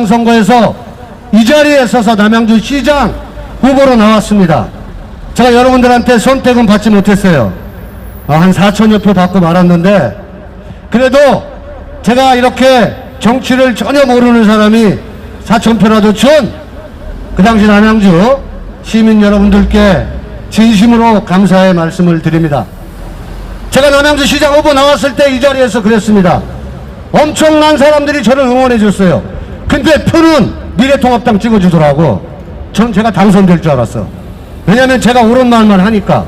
선거에서 이 자리에 서서 남양주 시장 후보로 나왔습니다. 제가 여러분들한테 선택은 받지 못했어요. 한 4천여 표 받고 말았는데, 그래도 제가 이렇게 정치를 전혀 모르는 사람이 4,000표라도 준 그 당시 남양주 시민 여러분들께 진심으로 감사의 말씀을 드립니다. 제가 남양주 시장 후보 나왔을 때 이 자리에서 그랬습니다. 엄청난 사람들이 저를 응원해 줬어요. 근데 표는 미래통합당 찍어주더라고. 전 제가 당선될 줄 알았어. 왜냐면 제가 옳은 말만 하니까.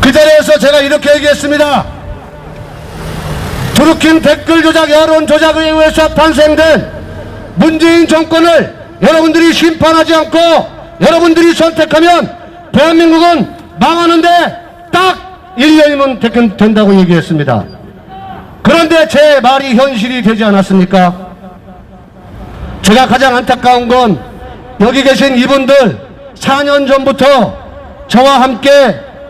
그 자리에서 제가 이렇게 얘기했습니다. 드루킹 댓글 조작, 여론 조작에 의해서 탄생된 문재인 정권을 여러분들이 심판하지 않고 여러분들이 선택하면 대한민국은 망하는데 딱 1년이면 된다고 얘기했습니다. 그런데 제 말이 현실이 되지 않았습니까? 제가 가장 안타까운 건 여기 계신 이분들 4년 전부터 저와 함께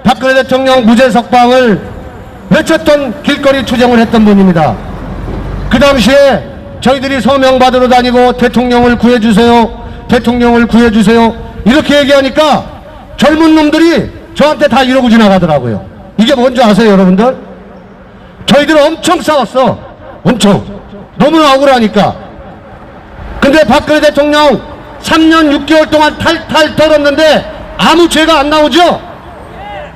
박근혜 대통령 무죄 석방을 외쳤던 길거리 투쟁을 했던 분입니다. 그 당시에 저희들이 서명 받으러 다니고 대통령을 구해주세요, 대통령을 구해주세요 이렇게 얘기하니까 젊은 놈들이 저한테 다 이러고 지나가더라고요. 이게 뭔지 아세요 여러분들? 저희들은 엄청 싸웠어. 엄청. 너무나 억울하니까. 근데 박근혜 대통령 3년 6개월 동안 탈탈 털었는데 아무 죄가 안 나오죠?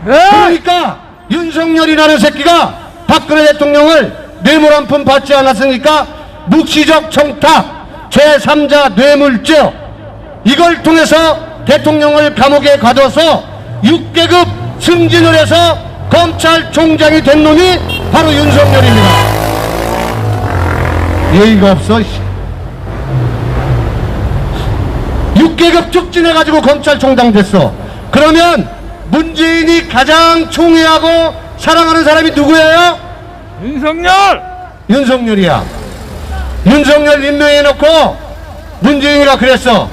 그러니까 윤석열이라는 새끼가 박근혜 대통령을 뇌물 한 푼 받지 않았으니까 묵시적 청탁, 제3자 뇌물죄 이걸 통해서 대통령을 감옥에 가둬서 6계급 승진을 해서 검찰총장이 된 놈이 바로 윤석열입니다. 예의가 없어. 6계급 쭉진해가지고 검찰총장 됐어. 그러면 문재인이 가장 총애하고 사랑하는 사람이 누구예요? 윤석열! 윤석열이야. 윤석열 임명해놓고 문재인이가 그랬어.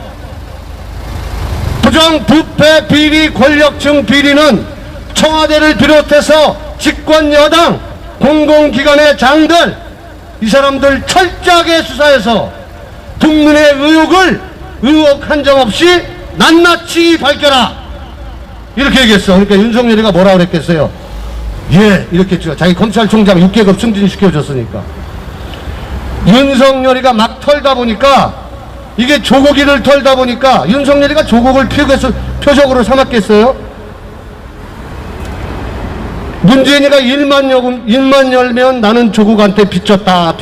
부정, 부패, 비리, 권력층 비리는 청와대를 비롯해서 집권 여당, 공공기관의 장들 이 사람들 철저하게 수사해서 국민의 의혹을 의혹 한 점 없이 낱낱이 밝혀라 이렇게 얘기했어. 그러니까 윤석열이가 뭐라 그랬겠어요? 예 이렇게 했죠. 자기 검찰총장 6계급 승진시켜줬으니까. 윤석열이가 막 털다 보니까 이게 조국이를 털다 보니까 윤석열이가 조국을 표적으로 삼았겠어요? 문재인이가 일만 열면 나는 조국한테 빚졌다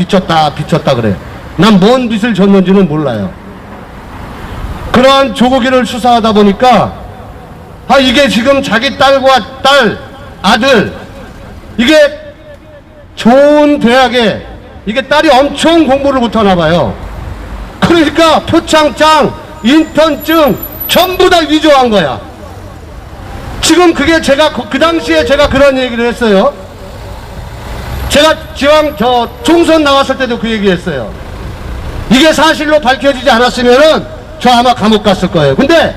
그래. 난 뭔 빚을 졌는지는 몰라요. 그러한 조국이를 수사하다 보니까 이게 지금 자기 딸과 아들 이게 좋은 대학에 이게 딸이 엄청 공부를 못하나 봐요. 그러니까 표창장, 인턴증 전부 다 위조한 거야. 지금 그게 제가 그 당시에 제가 그런 얘기를 했어요. 제가 총선 나왔을 때도 그 얘기했어요. 이게 사실로 밝혀지지 않았으면은 저 아마 감옥 갔을 거예요. 근데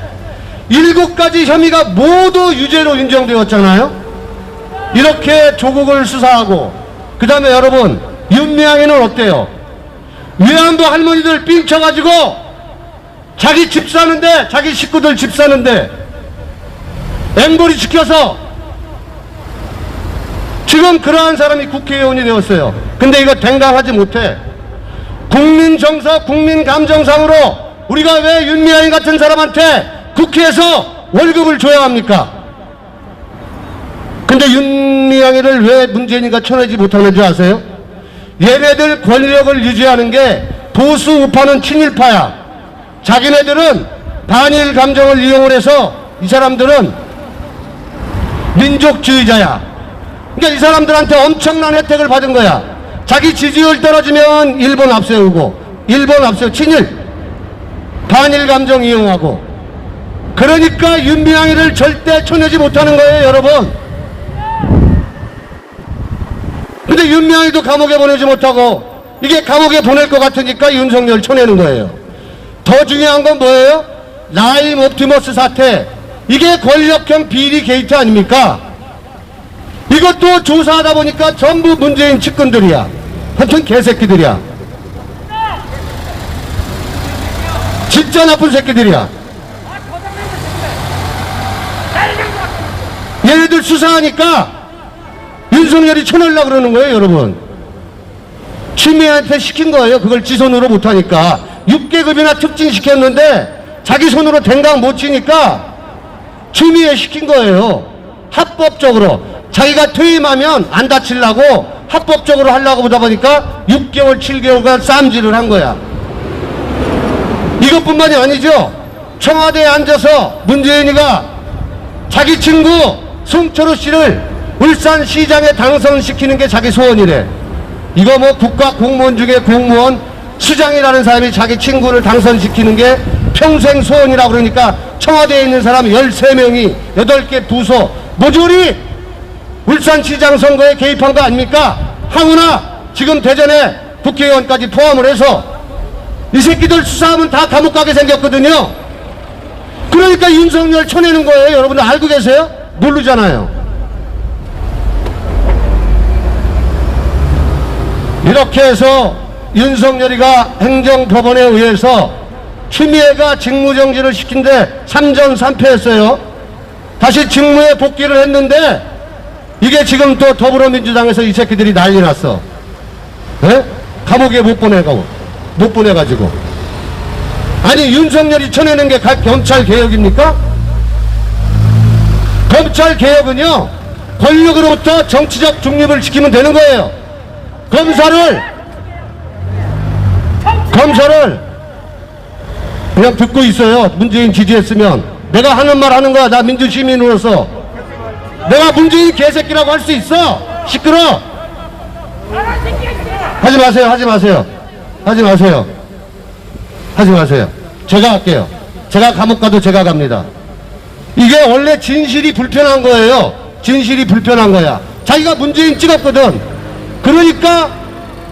7가지 혐의가 모두 유죄로 인정되었잖아요. 이렇게 조국을 수사하고 그 다음에 여러분 윤미향이는 어때요? 위안부 할머니들 삥 쳐가지고 자기 집 사는데 자기 식구들 집 사는데 앵벌이 지켜서 지금 그러한 사람이 국회의원이 되었어요. 근데 이거 댕강하지 못해. 국민 정서, 국민 감정상으로 우리가 왜 윤미향 같은 사람한테 국회에서 월급을 줘야 합니까? 근데 윤미향이를 왜 문재인이가 쳐내지 못하는 줄 아세요? 얘네들 권력을 유지하는 게 보수 우파는 친일파야. 자기네들은 반일 감정을 이용을 해서 이 사람들은 민족주의자야. 그러니까 이 사람들한테 엄청난 혜택을 받은 거야. 자기 지지율 떨어지면 일본 앞세우고 친일 반일 감정 이용하고. 그러니까 윤미향이를 절대 쳐내지 못하는 거예요 여러분. 근데 윤미향이도 감옥에 보내지 못하고 이게 감옥에 보낼 것 같으니까 윤석열 쳐내는 거예요. 더 중요한 건 뭐예요? 라임 옵티머스 사태. 이게 권력형 비리 게이트 아닙니까? 이것도 조사하다 보니까 전부 문재인 측근들이야. 하여튼 개새끼들이야. 진짜 나쁜 새끼들이야. 얘네들 수사하니까 윤석열이 쳐내려고 그러는 거예요, 여러분. 추미애한테 시킨 거예요. 그걸 지 손으로 못하니까. 6계급이나 특진시켰는데 자기 손으로 댕강 못 치니까 추미애 시킨 거예요. 합법적으로. 자기가 퇴임하면 안 다치려고 합법적으로 하려고 보다 보니까 6개월, 7개월간 쌈질을 한 거야. 이것뿐만이 아니죠. 청와대에 앉아서 문재인이가 자기 친구 송철호 씨를 울산시장에 당선시키는 게 자기 소원이래. 이거 뭐 국가 공무원 중에 공무원 수장이라는 사람이 자기 친구를 당선시키는 게 평생 소원이라고 그러니까 청와대에 있는 사람 13명이 8개 부서 모조리 울산시장 선거에 개입한 거 아닙니까? 하우나 지금 대전에 국회의원까지 포함을 해서 이 새끼들 수사하면 다 감옥 가게 생겼거든요. 그러니까 윤석열 쳐내는 거예요. 여러분들 알고 계세요? 모르잖아요. 이렇게 해서 윤석열이가 행정법원에 의해서 추미애가 직무정지를 시킨데 3전 3패했어요. 다시 직무에 복귀를 했는데 이게 지금 또 더불어민주당에서 이 새끼들이 난리 났어. 에? 감옥에 못 보내가지고. 아니 윤석열이 쳐내는 게 검찰개혁입니까? 검찰개혁은요 권력으로부터 정치적 중립을 지키면 되는 거예요. 검사를 그냥 듣고 있어요. 문재인 지지했으면. 내가 하는 말 하는 거야. 나 민주시민으로서 내가 문재인 개새끼라고 할 수 있어. 시끄러. 하지 마세요. 제가 할게요. 제가 감옥 가도 제가 갑니다. 이게 원래 진실이 불편한 거예요. 진실이 불편한 거야. 자기가 문재인 찍었거든. 그러니까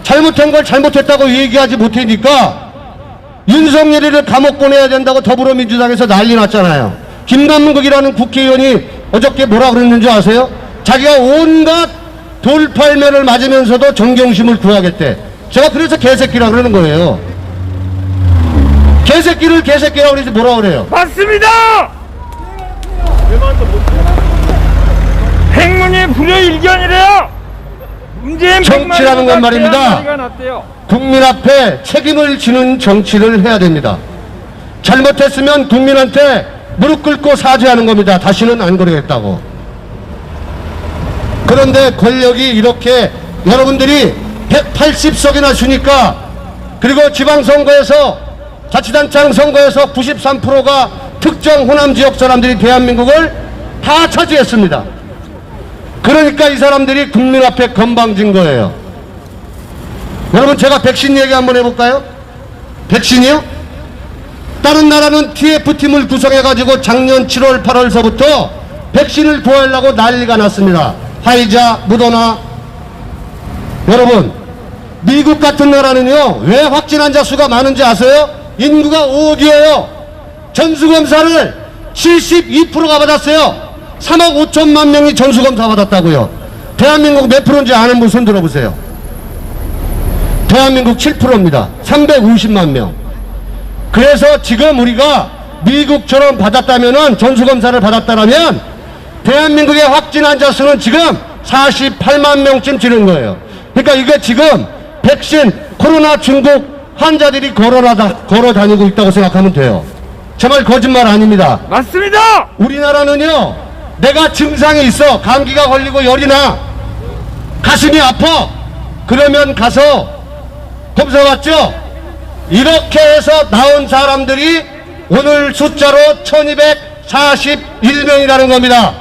잘못한 걸 잘못했다고 얘기하지 못하니까 윤석열이를 감옥 보내야 된다고 더불어민주당에서 난리 났잖아요. 김남국이라는 국회의원이 어저께 뭐라 그랬는지 아세요? 자기가 온갖 돌팔매를 맞으면서도 정경심을 구하겠대. 제가 그래서 개새끼라 그러는 거예요. 개새끼를 개새끼라고 그러지 뭐라 그래요? 맞습니다! 행문이 불여일견이래요! 정치라는 건 말입니다. 국민 앞에 책임을 지는 정치를 해야 됩니다. 잘못했으면 국민한테 무릎 꿇고 사죄하는 겁니다. 다시는 안 그러겠다고. 그런데 권력이 이렇게 여러분들이 180석이나 주니까 그리고 지방선거에서 자치단체장 선거에서 93%가 특정 호남지역 사람들이 대한민국을 다 차지했습니다. 그러니까 이 사람들이 국민 앞에 건방진 거예요. 여러분 제가 백신 얘기 한번 해볼까요? 백신이요? 다른 나라는 TF팀을 구성해가지고 작년 7월 8월서부터 백신을 구하려고 난리가 났습니다. 화이자, 모더나. 여러분 미국 같은 나라는요 왜 확진 환자 수가 많은지 아세요? 인구가 5억이에요. 전수검사를 72%가 받았어요. 3억 5천만 명이 전수검사 받았다고요. 대한민국 몇 프로인지 아는 분 손 들어보세요. 대한민국 7%입니다. 350만 명. 그래서 지금 우리가 미국처럼 받았다면은 전수검사를 받았다면 대한민국의 확진 환자 수는 지금 48만 명쯤 지는 거예요. 그러니까 이게 지금 백신 코로나 중국 환자들이 걸어 다니고 있다고 생각하면 돼요. 정말 거짓말 아닙니다. 맞습니다! 우리나라는요 내가 증상이 있어. 감기가 걸리고 열이 나. 가슴이 아파. 그러면 가서 검사 받죠. 이렇게 해서 나온 사람들이 오늘 숫자로 1241명이라는 겁니다.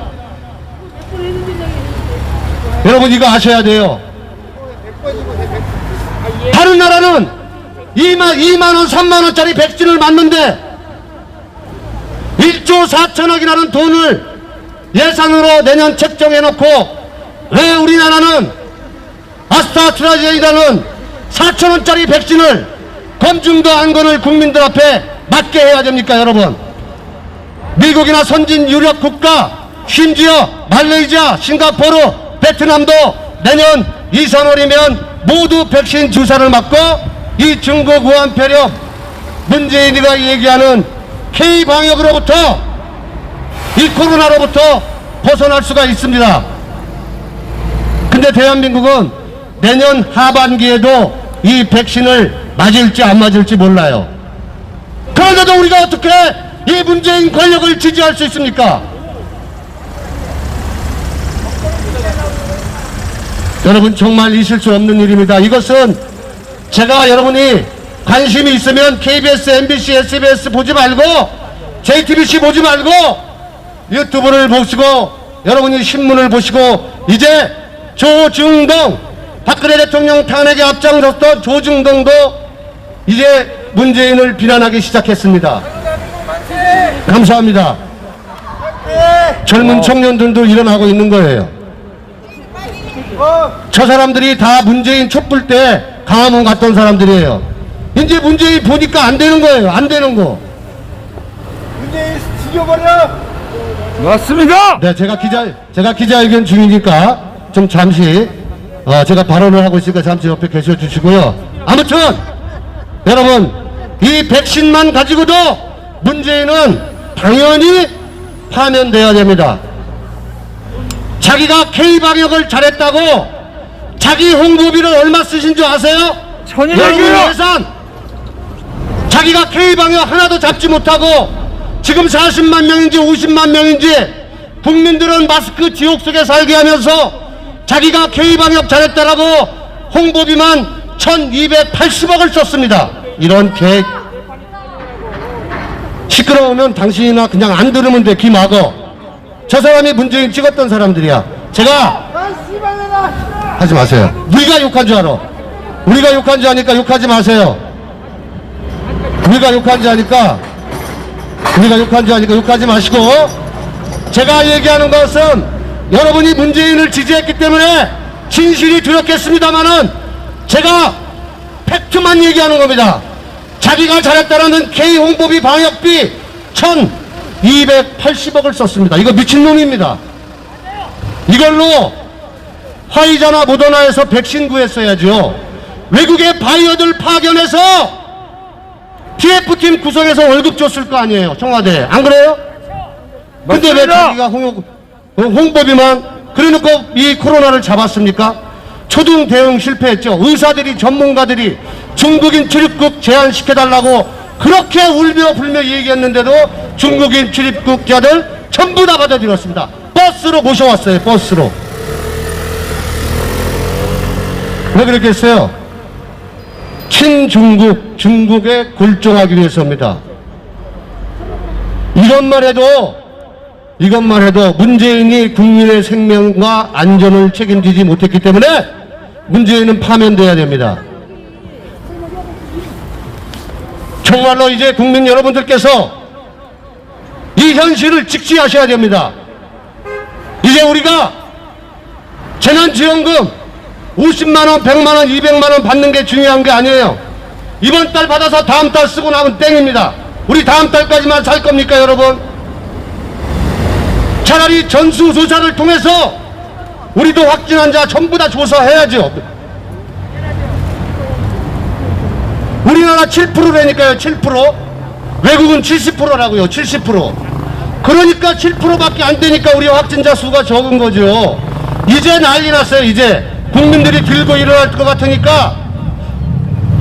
여러분 이거 아셔야 돼요. 다른 나라는 2만원 3만원짜리 백신을 맞는데 1조 4천억이라는 돈을 예산으로 내년 책정해놓고 왜 우리나라는 아스트라제네카라는 4천원짜리 백신을 검증도 안 거를 국민들 앞에 맞게 해야 됩니까 여러분? 미국이나 선진 유럽 국가 심지어 말레이시아, 싱가포르, 베트남도 내년 2, 3월이면 모두 백신 주사를 맞고 이 중국 우한폐렴 문재인이가 얘기하는 K방역으로부터 이 코로나로부터 벗어날 수가 있습니다. 근데 대한민국은 내년 하반기에도 이 백신을 맞을지 안 맞을지 몰라요. 그런데도 우리가 어떻게 이 문재인 권력을 지지할 수 있습니까? 여러분, 정말 있을 수 없는 일입니다. 이것은 제가 여러분이 관심이 있으면 KBS, MBC, SBS 보지 말고 JTBC 보지 말고 유튜브를 보시고 여러분이 신문을 보시고 이제 조중동, 박근혜 대통령 탄핵에 앞장섰던 조중동도 이제 문재인을 비난하기 시작했습니다. 감사합니다. 젊은 청년들도 일어나고 있는 거예요. 저 사람들이 다 문재인 촛불 때 강화문 갔던 사람들이에요. 이제 문재인 보니까 안 되는 거예요. 안 되는 거. 문재인 죽여버려! 맞습니다. 네, 제가 기자회견 중이니까 좀 잠시 제가 발언을 하고 있으니까 잠시 옆에 계셔 주시고요. 아무튼 여러분, 이 백신만 가지고도 문재인은 당연히 파면돼야 됩니다. 자기가 K방역을 잘했다고 자기 홍보비를 얼마 쓰신 줄 아세요? 여러분, 천일백이요. 예산 자기가 K방역 하나도 잡지 못하고 지금 40만 명인지 50만 명인지 국민들은 마스크 지옥 속에 살게 하면서 자기가 K방역 잘했다라고 홍보비만 1280억을 썼습니다. 이런 계획 시끄러우면 당신이나 그냥 안 들으면 돼. 귀 막어. 저 사람이 문재인 찍었던 사람들이야. 제가 아, 씨발년아! 하지 마세요. 우리가 욕한 줄 알아. 우리가 욕한 줄 아니까 욕하지 마세요. 우리가 욕한 줄 아니까 욕하지 마시고, 제가 얘기하는 것은 여러분이 문재인을 지지했기 때문에 진실이 두렵겠습니다만은 제가 팩트만 얘기하는 겁니다. 자기가 잘했다라는 K 홍보비 방역비 1280억을 썼습니다. 이거 미친놈입니다. 이걸로 화이자나 모더나에서 백신 구했어야죠. 외국의 바이어들 파견해서 TF팀 구성해서 월급 줬을 거 아니에요, 청와대. 안 그래요? 근데 왜 맞습니다. 자기가 홍보비만 그래놓고 이 코로나를 잡았습니까? 초등 대응 실패했죠. 의사들이, 전문가들이 중국인 출입국 제한시켜달라고 그렇게 울며 불며 얘기했는데도 중국인 출입국자들 전부 다 받아들였습니다. 버스로 모셔왔어요. 버스로. 왜 그렇게 했어요? 친중국, 중국에 굴종하기 위해서입니다. 이것만 해도 문재인이 국민의 생명과 안전을 책임지지 못했기 때문에 문재인은 파면돼야 됩니다. 정말로 이제 국민 여러분들께서 이 현실을 직시하셔야 됩니다. 이제 우리가 재난지원금 50만원, 100만원, 200만원 받는 게 중요한 게 아니에요. 이번 달 받아서 다음 달 쓰고 나면 땡입니다. 우리 다음 달까지만 살 겁니까, 여러분? 차라리 전수조사를 통해서 우리도 확진 환자 전부 다 조사해야죠. 우리나라 7%라니까요, 7%. 외국은 70%라고요, 70%. 그러니까 7%밖에 안 되니까 우리 확진자 수가 적은 거죠. 이제 난리 났어요, 이제. 국민들이 들고 일어날 것 같으니까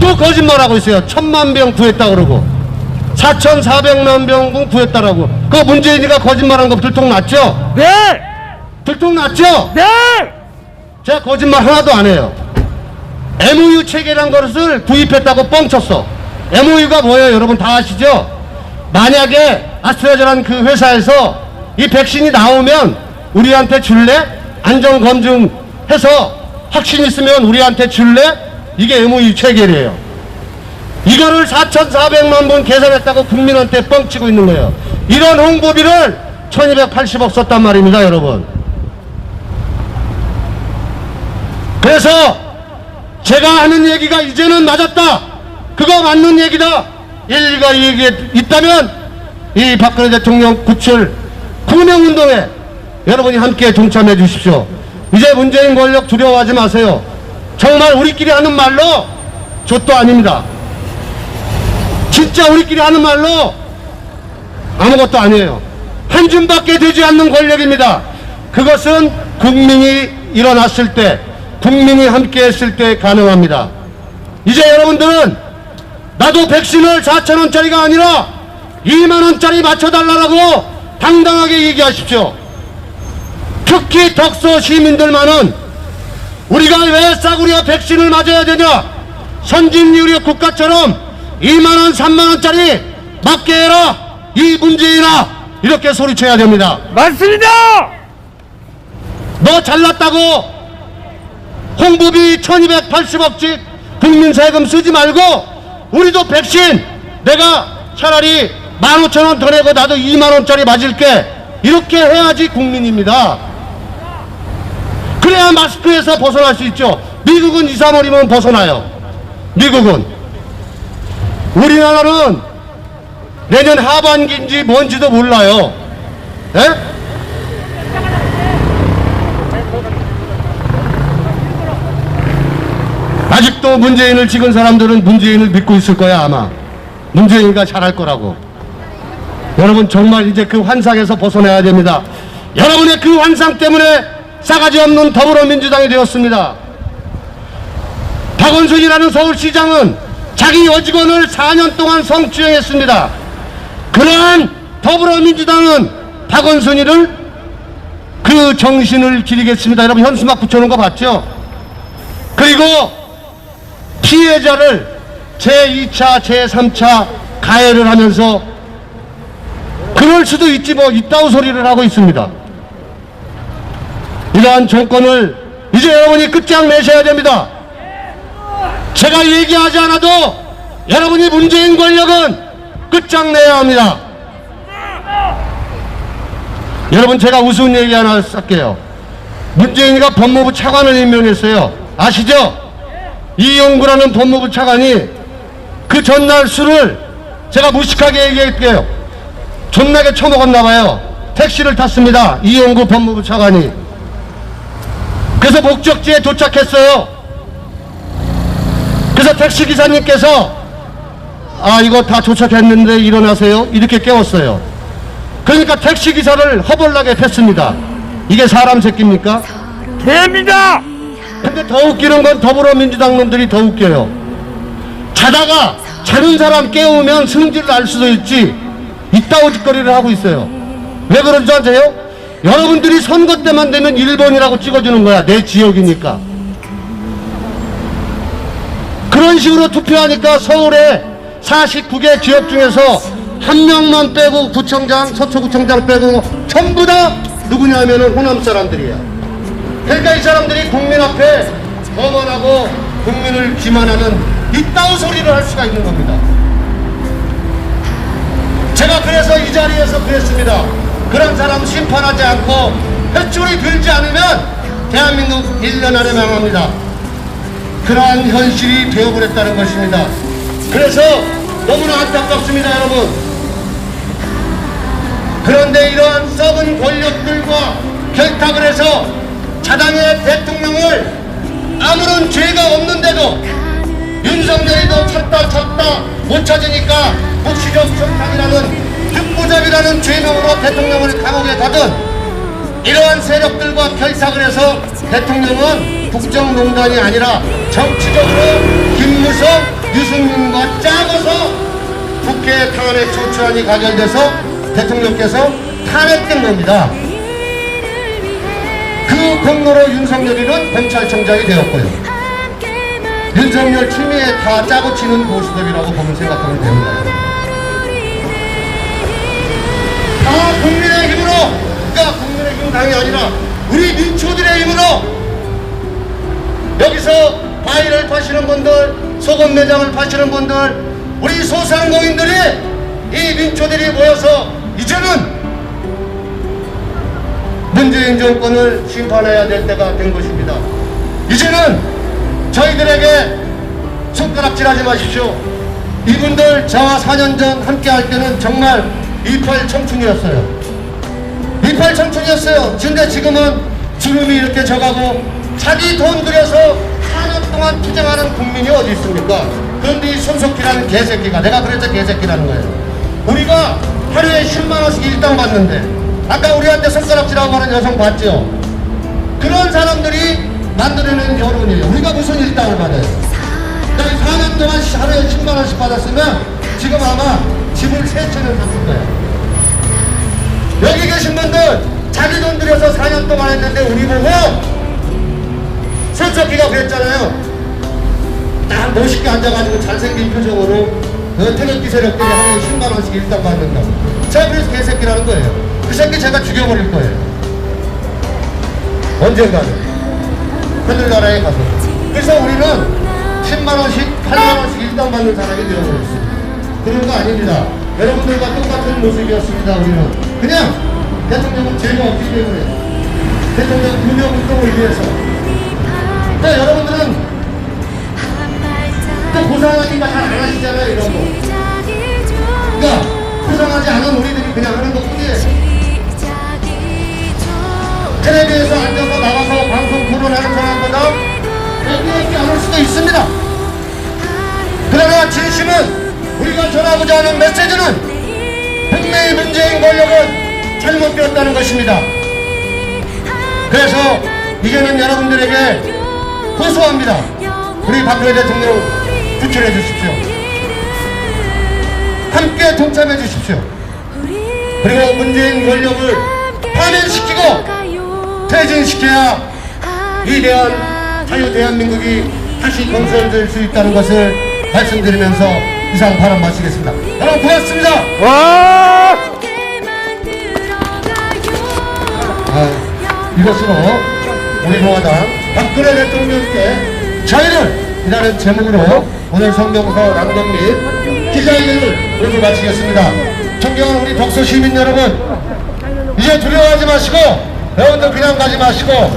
또 거짓말하고 있어요. 1000만 병 구했다 그러고 4400만 병 구했다라고. 그거 문재인이가 거짓말한 거 들통났죠? 네. 들통났죠? 네. 제가 거짓말 하나도 안 해요. MOU 체계란 것을 구입했다고 뻥쳤어. MOU가 뭐예요? 여러분 다 아시죠? 만약에 아스트라제라는 그 회사에서 이 백신이 나오면 우리한테 줄래? 안전검증해서 확신 있으면 우리한테 줄래? 이게 MOU 체결이에요. 이거를 4,400만 번 계산했다고 국민한테 뻥치고 있는 거예요. 이런 홍보비를 1280억 썼단 말입니다, 여러분. 그래서 제가 하는 얘기가 이제는 맞았다, 그거 맞는 얘기다, 일리가 얘기에 있다면 이 박근혜 대통령 구출 구명운동에 여러분이 함께 동참해 주십시오. 이제 문재인 권력 두려워하지 마세요. 정말 우리끼리 하는 말로 좆도 아닙니다. 진짜 우리끼리 하는 말로 아무것도 아니에요. 한 줌밖에 되지 않는 권력입니다. 그것은 국민이 일어났을 때, 국민이 함께 했을 때 가능합니다. 이제 여러분들은 나도 백신을 4,000원짜리가 아니라 2만원짜리 맞춰달라고 당당하게 얘기하십시오. 특히 덕소 시민들만은 우리가 왜 싸구려 백신을 맞아야 되냐, 선진유럽 국가처럼 2만원 3만원짜리 맞게 해라 이 문재인아, 이렇게 소리쳐야 됩니다. 맞습니다. 너 잘났다고 홍보비 1280억씩 국민 세금 쓰지 말고 우리도 백신 내가 차라리 15,000원 더 내고 나도 2만원짜리 맞을게, 이렇게 해야지 국민입니다. 그래야 마스크에서 벗어날 수 있죠. 미국은 2, 3월이면 벗어나요. 미국은. 우리나라는 내년 하반기인지 뭔지도 몰라요. 에? 아직도 문재인을 찍은 사람들은 문재인을 믿고 있을 거야. 아마 문재인이가 잘할 거라고. 여러분 정말 이제 그 환상에서 벗어나야 됩니다. 여러분의 그 환상 때문에 싸가지 없는 더불어민주당이 되었습니다. 박원순이라는 서울시장은 자기 여직원을 4년 동안 성추행했습니다. 그러한 더불어민주당은 박원순이를 그 정신을 기리겠습니다. 여러분 현수막 붙여놓은 거 봤죠? 그리고 피해자를 제2차 제3차 가해를 하면서 그럴 수도 있지 뭐 이따우 소리를 하고 있습니다. 이러한 정권을 이제 여러분이 끝장내셔야 됩니다. 제가 얘기하지 않아도 여러분이 문재인 권력은 끝장내야 합니다. 여러분 제가 우스운 얘기 하나 할게요. 문재인이가 법무부 차관을 임명했어요. 아시죠? 이용구라는 법무부 차관이 그 전날 술을 제가 무식하게 얘기할게요. 존나게 처먹었나봐요. 택시를 탔습니다. 이용구 법무부 차관이. 그래서 목적지에 도착했어요. 그래서 택시기사님께서 아 이거 다 도착했는데 일어나세요 이렇게 깨웠어요. 그러니까 택시기사를 허벌나게 팼습니다. 이게 사람 새끼입니까? 개입니다. 근데 더 웃기는 건 더불어민주당 놈들이 더 웃겨요. 자다가 자는 사람 깨우면 승질을 알 수도 있지 이따오 짓거리를 하고 있어요. 왜 그런지 아세요? 여러분들이 선거 때만 되면 1번이라고 찍어주는 거야. 내 지역이니까. 그런 식으로 투표하니까 서울에 49개 지역 중에서 한 명만 빼고 구청장, 서초구청장 빼고 전부 다 누구냐 하면은 호남 사람들이야. 그러니까 이 사람들이 국민 앞에 거만하고 국민을 기만하는 이따운 소리를 할 수가 있는 겁니다. 제가 그래서 이 자리에서 그랬습니다. 그런 사람 심판하지 않고 횟줄이 들지 않으면 대한민국 1년 안에 망합니다. 그러한 현실이 되어버렸다는 것입니다. 그래서 너무나 안타깝습니다, 여러분. 그런데 이러한 썩은 권력들과 결탁을 해서 자당의 대통령을 아무런 죄가 없는데도 윤석열이도 찾다 못 찾으니까 묵시적 청탁이라는 듣보잡이라는 죄명으로 대통령을 감옥에 가든 이러한 세력들과 결탁을 해서 대통령은 국정농단이 아니라 정치적으로 김무성, 유승민과 짜고서 국회 탄핵 소추안이 가결돼서 대통령께서 탄핵된 겁니다. 그 공로로 윤석열이는 검찰총장이 되었고요. 윤석열 추미애 다 짜고 치는 고스톱이라고 보면 생각하면 됩니다. 다 국민의 힘으로, 그러니까 국민의 힘 당이 아니라 우리 민초들의 힘으로 여기서 과일을 파시는 분들, 소금 매장을 파시는 분들, 우리 소상공인들이 이 민초들이 모여서 이제는 문재인 정권을 심판해야 될 때가 된 것입니다. 이제는 저희들에게 손가락질하지 마십시오. 이분들 저와 4년 전 함께 할 때는 정말 28 청춘이었어요. 28 청춘이었어요. 근데 지금은 주름이 이렇게 져가고 자기 돈 들여서 4년 동안 투쟁하는 국민이 어디 있습니까? 그런데 이 손석희라는 개새끼가, 내가 그랬죠, 개새끼라는 거예요. 우리가 하루에 10만원씩 일당 받는데, 아까 우리한테 손가락질하고 하는 여성 봤죠? 그런 사람들이 만들어내는 여론이에요. 우리가 무슨 일당을 받아요? 4년 동안 하루에 10만원씩 받았으면 지금 아마 집을 3채는 샀을 거예요. 여기 계신 분들 자기 돈 들여서 4년 동안 했는데 우리 보고 손석희가 그랬잖아요. 딱 멋있게 앉아가지고 잘생긴 표정으로 태극기 세력들이 하루에 10만원씩 일당 받는다고. 제가 그래서 개새끼라는 거예요. 그 새끼 제가 죽여버릴 거예요. 언젠가는 하늘나라에 가서. 그래서 우리는 10만원씩 8만원씩 일당 받는 사람이 되어버렸어요. 그런 거 아닙니다. 여러분들과 똑같은 모습이었습니다. 우리는 그냥 대통령은 죄가 없기 때문에 대통령 분명 운동을 위해서. 근데 여러분들은 또 고상하니까 잘 안 하시잖아요, 이런 거. 그러니까 고상하지 않은 우리들이 그냥 하는 것 뿐이에요. 텔레비에서 앉아서 나가서 방송 토론하는 사람보다 여기 안 올 수도 있습니다. 그러나 진심은 우리가 전하고자 하는 메시지는 분명히 문재인 권력은 잘못되었다는 것입니다. 그래서 이제는 여러분들에게 호소합니다. 우리 박근혜 대통령 구출해 주십시오. 함께 동참해 주십시오. 그리고 문재인 권력을 파면시키고 퇴진시켜야 위대한 자유 대한민국이 다시 건설될 수 있다는 것을 말씀드리면서 이상 발언 마치겠습니다. 여러분 고맙습니다. 와! 이것으로 우리 공화당 박근혜 대통령께 자유를! 이라는 제목으로 오늘 성명서 낭독 및 기자회견을 모두 마치겠습니다. 존경하는 우리 덕소 시민 여러분, 이제 두려워하지 마시고 여러분들 그냥 가지 마시고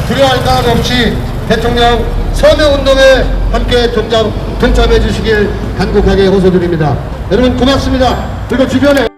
두려워할 것 없이 대통령 서명운동에 함께 동참해 주시길 간곡하게 호소드립니다. 여러분 고맙습니다. 그리고 주변에